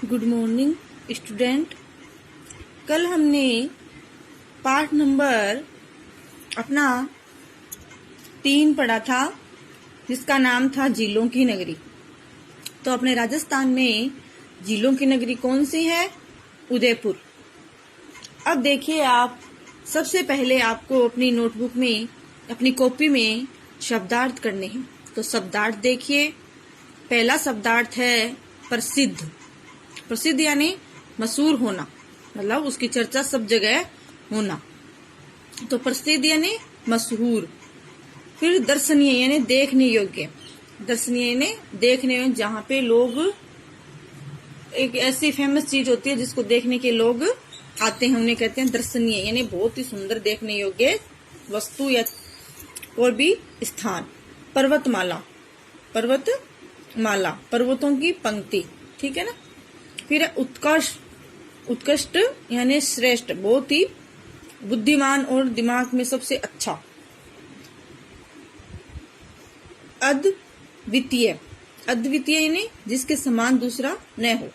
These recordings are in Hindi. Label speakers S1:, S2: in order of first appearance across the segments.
S1: Good morning student. कल हमने पार्ट नंबर अपना 3 पढ़ा था, जिसका नाम था झीलों की नगरी। तो अपने राजस्थान में झीलों की नगरी कौन सी है? उदयपुर। अब देखिए, आप सबसे पहले आपको अपनी नोटबुक में, अपनी कॉपी में शब्दार्थ करने हैं। तो शब्दार्थ देखिए। पहला शब्दार्थ है प्रसिद्ध। प्रसिद्ध यानी मशहूर होना, मतलब उसकी चर्चा सब जगह होना। तो प्रसिद्ध यानी मशहूर। फिर दर्शनीय यानी देखने योग्य। दर्शनीय यानी देखने योग्य, जहाँ पे लोग, एक ऐसी फेमस चीज होती है जिसको देखने के लोग आते हैं, उन्हें कहते हैं दर्शनीय, यानी बहुत ही सुंदर देखने योग्य वस्तु या कोई भी स्थान। पर्वतमाला। पर्वतमाला, पर्वतों की पंक्ति, ठीक है ना। फिर उत्कृष्ट। उत्कृष्ट यानी श्रेष्ठ, बहुत ही बुद्धिमान और दिमाग में सबसे अच्छा। अद्वितीय। अद्वितीय यानी जिसके समान दूसरा न हो,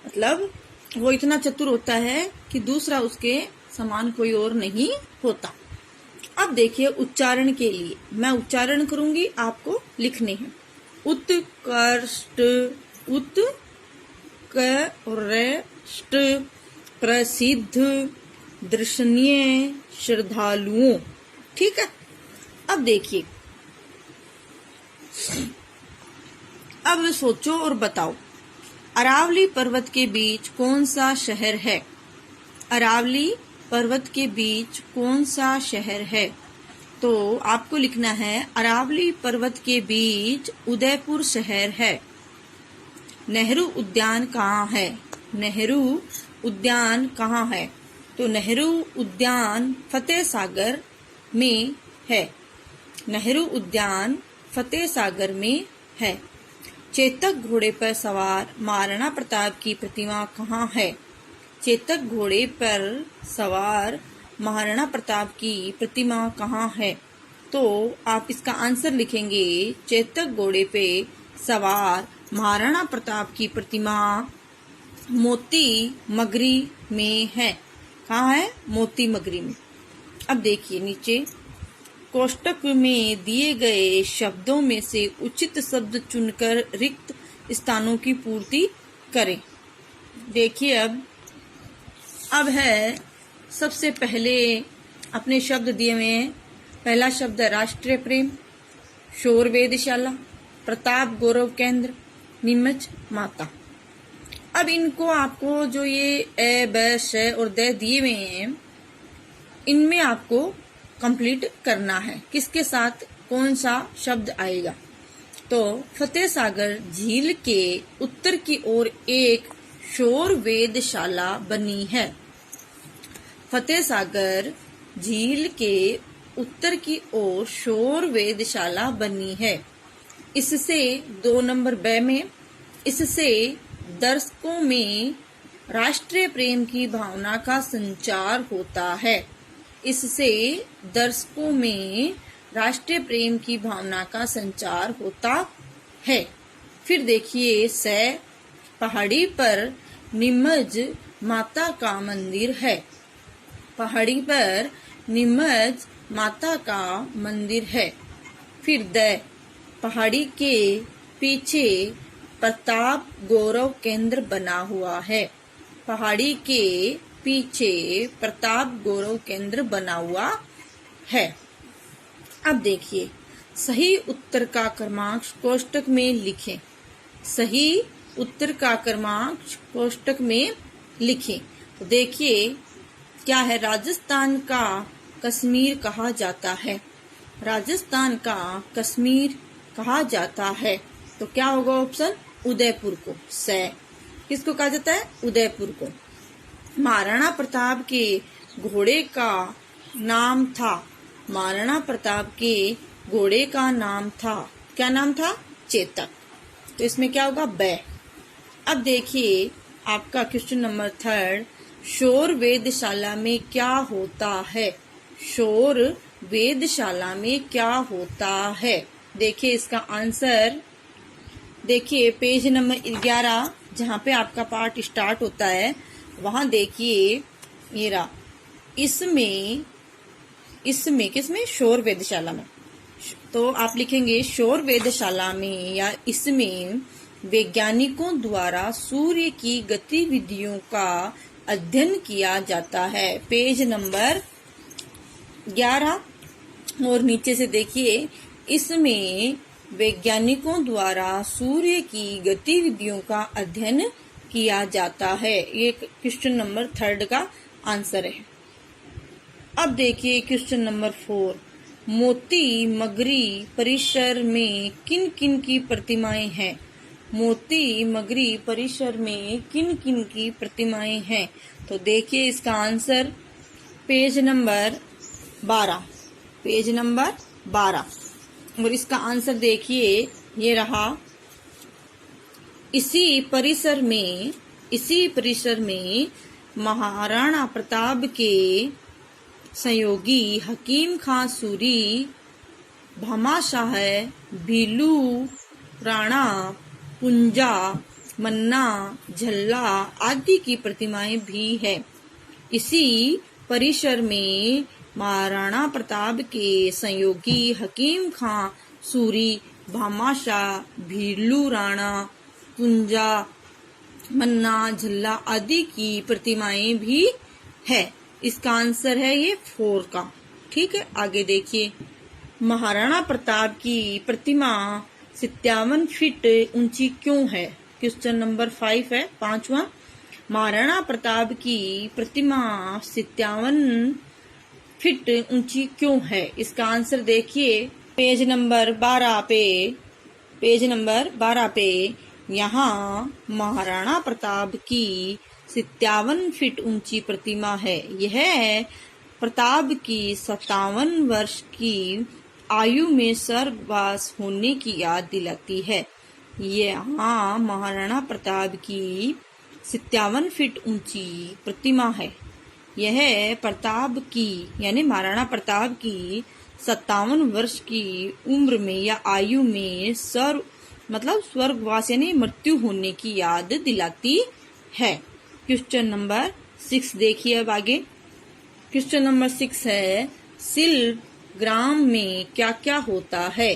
S1: मतलब वो इतना चतुर होता है कि दूसरा उसके समान कोई और नहीं होता। अब देखिए, उच्चारण के लिए मैं उच्चारण करूंगी, आपको लिखने हैं। उत्कृष्ट, उत्कृष्ट, प्रसिद्ध, दर्शनीय, श्रद्धालुओं। ठीक है। अब देखिए, अब सोचो और बताओ, अरावली पर्वत के बीच कौन सा शहर है? अरावली पर्वत के बीच कौन सा शहर है? तो आपको लिखना है, अरावली पर्वत के बीच उदयपुर शहर है। नेहरू उद्यान कहाँ है? नेहरू उद्यान कहाँ है? तो नेहरू उद्यान फतेह सागर में है। नेहरू उद्यान फतेह सागर में है। चेतक घोड़े पर सवार महाराणा प्रताप की प्रतिमा कहाँ है? चेतक घोड़े पर सवार महाराणा प्रताप की प्रतिमा कहाँ है? तो आप इसका आंसर लिखेंगे, चेतक घोड़े पे सवार महाराणा प्रताप की प्रतिमा मोती मगरी में है। कहाँ है? मोती मगरी में। अब देखिए नीचे, कोष्टक में दिए गए शब्दों में से उचित शब्द चुनकर रिक्त स्थानों की पूर्ति करें। देखिए, अब है सबसे पहले अपने शब्द दिए हुए हैं। पहला शब्द है राष्ट्रीय प्रेम, शोर वेधशाला, प्रताप गौरव केंद्र, नीमच माता। अब इनको आपको जो ये ए, ब, श और द दिए हुए हैं, इनमें आपको कंप्लीट करना है। किसके साथ कौन सा शब्द आएगा? तो फतेह सागर झील के उत्तर की ओर एक शोर वेधशाला बनी है। फतेह सागर झील के उत्तर की ओर शोर वेधशाला बनी है। इससे 2 नंबर ब में, इससे दर्शकों में राष्ट्रीय प्रेम की भावना का संचार होता है। इससे दर्शकों में राष्ट्रीय प्रेम की भावना का संचार होता है। फिर देखिए, स पहाड़ी पर नीमच माता का मंदिर है। पहाड़ी पर नीमच माता का मंदिर है। फिर द पहाड़ी के पीछे प्रताप गौरव केंद्र बना हुआ है। पहाड़ी के पीछे प्रताप गौरव केंद्र बना हुआ है। अब देखिए, सही उत्तर का क्रमांक कोष्टक में लिखें। सही उत्तर का क्रमांक कोष्टक में लिखें। तो देखिए क्या है, राजस्थान का कश्मीर कहा जाता है। राजस्थान का कश्मीर कहा जाता है। तो क्या होगा ऑप्शन? उदयपुर को। स किसको कहा जाता है? उदयपुर को। महाराणा प्रताप के घोड़े का नाम था। महाराणा प्रताप के घोड़े का नाम था, क्या नाम था? चेतक। तो इसमें क्या होगा? ब। अब देखिए आपका क्वेश्चन नंबर 3, शोर वेधशाला में क्या होता है? शोर वेधशाला में क्या होता है? देखिए इसका आंसर, देखिए पेज नंबर 11 जहाँ पे आपका पार्ट स्टार्ट होता है वहां देखिए ये रहा, इसमें किसमें, शोर वेधशाला में। तो आप लिखेंगे शोर वेधशाला में या इसमें वैज्ञानिकों द्वारा सूर्य की गतिविधियों का अध्ययन किया जाता है। पेज नंबर 11 और नीचे से देखिए, इसमें वैज्ञानिकों द्वारा सूर्य की गतिविधियों का अध्ययन किया जाता है। ये क्वेश्चन नंबर 3 का आंसर है। अब देखिए क्वेश्चन नंबर 4, मोती मगरी परिसर में किन किन की प्रतिमाएं हैं। मोती मगरी परिसर में किन किन की प्रतिमाएं हैं। तो देखिए इसका आंसर पेज नंबर 12 और इसका आंसर देखिए ये रहा, इसी परिसर में महाराणा प्रताप के सहयोगी हकीम खां सूरी, भामाशाह, भीलू राणा, पुंजा, मन्ना, झल्ला आदि की प्रतिमाएं भी है। इसी परिसर में महाराणा प्रताप के सहयोगी हकीम खां सूरी, भामाशाह, भीलू राणा, पुंजा, मन्ना, झल्ला आदि की प्रतिमाएं भी है। इसका आंसर है ये 4 का। ठीक है, आगे देखिए, महाराणा प्रताप की प्रतिमा 57 फीट ऊंची क्यों है। क्वेश्चन नंबर 5 है, 5वां। महाराणा प्रताप की प्रतिमा 57 फीट ऊंची क्यों है। इसका आंसर देखिए पेज नंबर 12 पे यहाँ महाराणा प्रताप की 57 फीट ऊंची प्रतिमा है। यह प्रताप की 57 वर्ष की आयु में स्वर्गवास होने की याद दिलाती है। यहाँ महाराणा प्रताप की 57 फीट ऊंची प्रतिमा है। यह प्रताप की यानी महाराणा प्रताप की 57 वर्ष की उम्र में या आयु में स्वर्गवास यानी मृत्यु होने की याद दिलाती है। क्वेश्चन नंबर 6 देखिए अब आगे। क्वेश्चन नंबर 6 है, शिल्प ग्राम में क्या क्या होता है।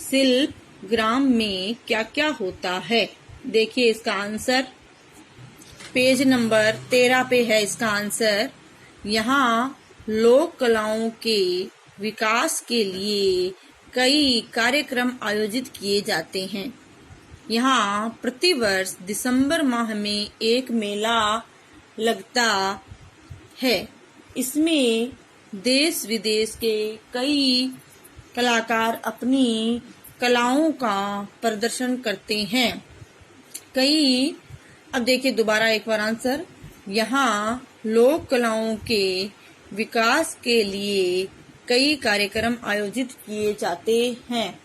S1: शिल्प ग्राम में क्या क्या होता है। देखिए इसका आंसर पेज नंबर 13 पे है। इसका आंसर, यहाँ लोक कलाओं के विकास के लिए कई कार्यक्रम आयोजित किए जाते हैं। यहाँ प्रतिवर्ष दिसंबर माह में एक मेला लगता है। इसमें देश विदेश के कई कलाकार अपनी कलाओं का प्रदर्शन करते हैं। अब देखिए दोबारा एक बार आंसर, यहाँ लोक कलाओं के विकास के लिए कई कार्यक्रम आयोजित किए जाते हैं।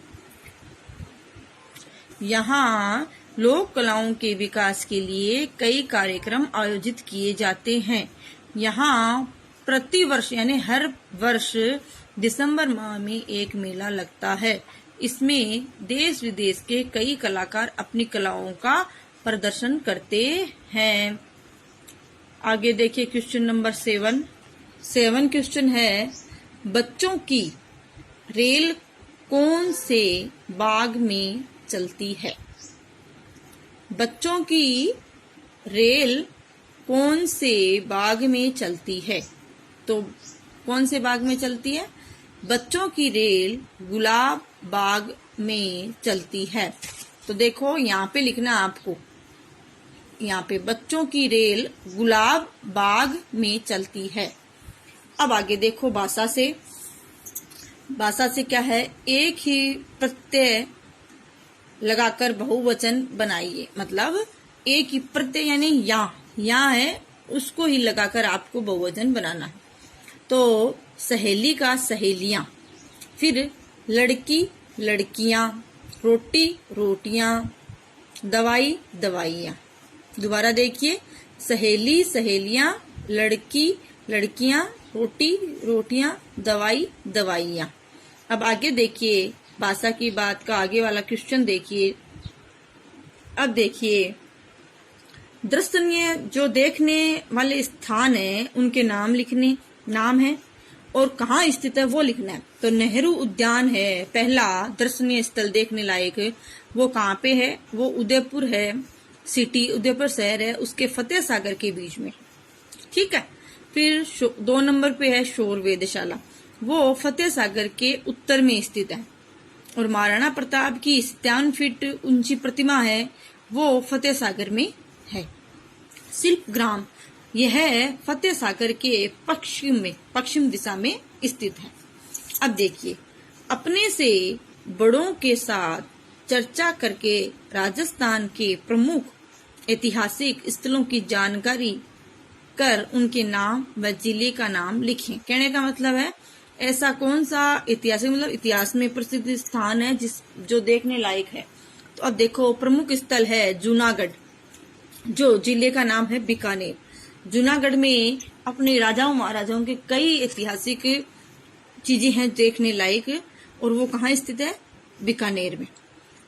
S1: यहाँ लोक कलाओं के विकास के लिए कई कार्यक्रम आयोजित किए जाते हैं। यहाँ प्रतिवर्ष यानी हर वर्ष दिसंबर माह में एक मेला लगता है। इसमें देश विदेश के कई कलाकार अपनी कलाओं का प्रदर्शन करते हैं। आगे देखिए क्वेश्चन नंबर 7 क्वेश्चन है, बच्चों की रेल कौन से बाग में चलती है। बच्चों की रेल कौन से बाग में चलती है। तो कौन से बाग में चलती है। बच्चों की रेल गुलाब बाग में चलती है। तो देखो यहाँ पे लिखना आपको, यहाँ पे बच्चों की रेल गुलाब बाग में चलती है। अब आगे देखो भाषा से क्या है, एक ही प्रत्यय लगाकर बहुवचन बनाइए। मतलब एक ही प्रत्यय यानी यहाँ है, उसको ही लगाकर आपको बहुवचन बनाना है। तो सहेली का सहेलियां, फिर लड़की लड़कियां, रोटी रोटियां, दवाई दवाइयां। दोबारा देखिए, सहेली सहेलियां, लड़की लड़कियां, रोटी रोटियां, दवाई दवाइयां। अब आगे देखिए भाषा की बात का आगे वाला क्वेश्चन देखिए। अब देखिए दर्शनीय जो देखने वाले स्थान है उनके नाम लिखने, नाम है, और कहाँ स्थित है वो लिखना है। तो नेहरू उद्यान है पहला दर्शनीय स्थल देखने लायक, वो कहाँ पे है? वो उदयपुर है, सिटी उदयपुर शहर है, उसके फतेह सागर के बीच में। ठीक है। फिर 2 नंबर पे है शोर वेधशाला, वो फतेह सागर के उत्तर में स्थित है। और महाराणा प्रताप की 57 फीट ऊंची प्रतिमा है, वो फतेह सागर में है। शिल्पग्राम यह फतेह सागर के पश्चिम दिशा में स्थित है। अब देखिए, अपने से बड़ों के साथ चर्चा करके राजस्थान के प्रमुख ऐतिहासिक स्थलों की जानकारी कर उनके नाम व जिले का नाम लिखें। कहने का मतलब है ऐसा कौन सा ऐतिहासिक मतलब इतिहास में प्रसिद्ध स्थान है जो देखने लायक है। तो अब देखो, प्रमुख स्थल है जूनागढ़, जो जिले का नाम है बीकानेर। जूनागढ़ में अपने राजाओं महाराजाओं के कई ऐतिहासिक चीजें हैं देखने लायक, और वो कहाँ स्थित है? बीकानेर में।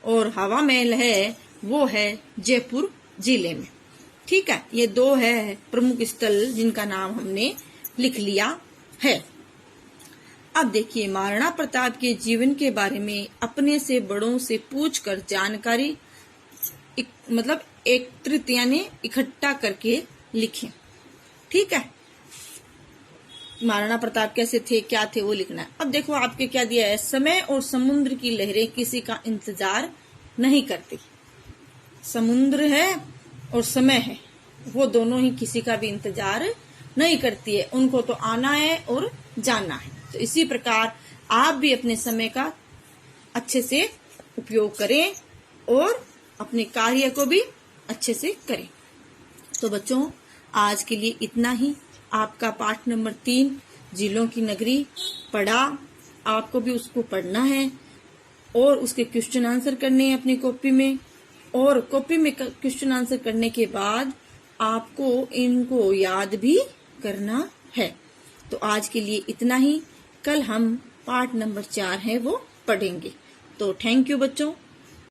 S1: और हवा महल है, वो है जयपुर जिले में। ठीक है, ये 2 है प्रमुख स्थल जिनका नाम हमने लिख लिया है। अब देखिए, महाराणा प्रताप के जीवन के बारे में अपने से बड़ों से पूछकर जानकारी एकत्रित यानी इकट्ठा करके लिखें। ठीक है, महाराणा प्रताप कैसे थे, क्या थे, वो लिखना है। अब देखो आपके क्या दिया है, समय और समुद्र की लहरें किसी का इंतजार नहीं करती। समुद्र है और समय है, वो दोनों ही किसी का भी इंतजार नहीं करती है, उनको तो आना है और जाना है। तो इसी प्रकार आप भी अपने समय का अच्छे से उपयोग करें और अपने कार्य को भी अच्छे से करें। तो बच्चों, आज के लिए इतना ही। आपका पाठ नंबर 3 जिलों की नगरी पढ़ा, आपको भी उसको पढ़ना है और उसके क्वेश्चन आंसर करने हैं अपनी कॉपी में, और कॉपी में क्वेश्चन आंसर करने के बाद आपको इनको याद भी करना है। तो आज के लिए इतना ही। कल हम पाठ नंबर 4 है वो पढ़ेंगे। तो थैंक यू बच्चों।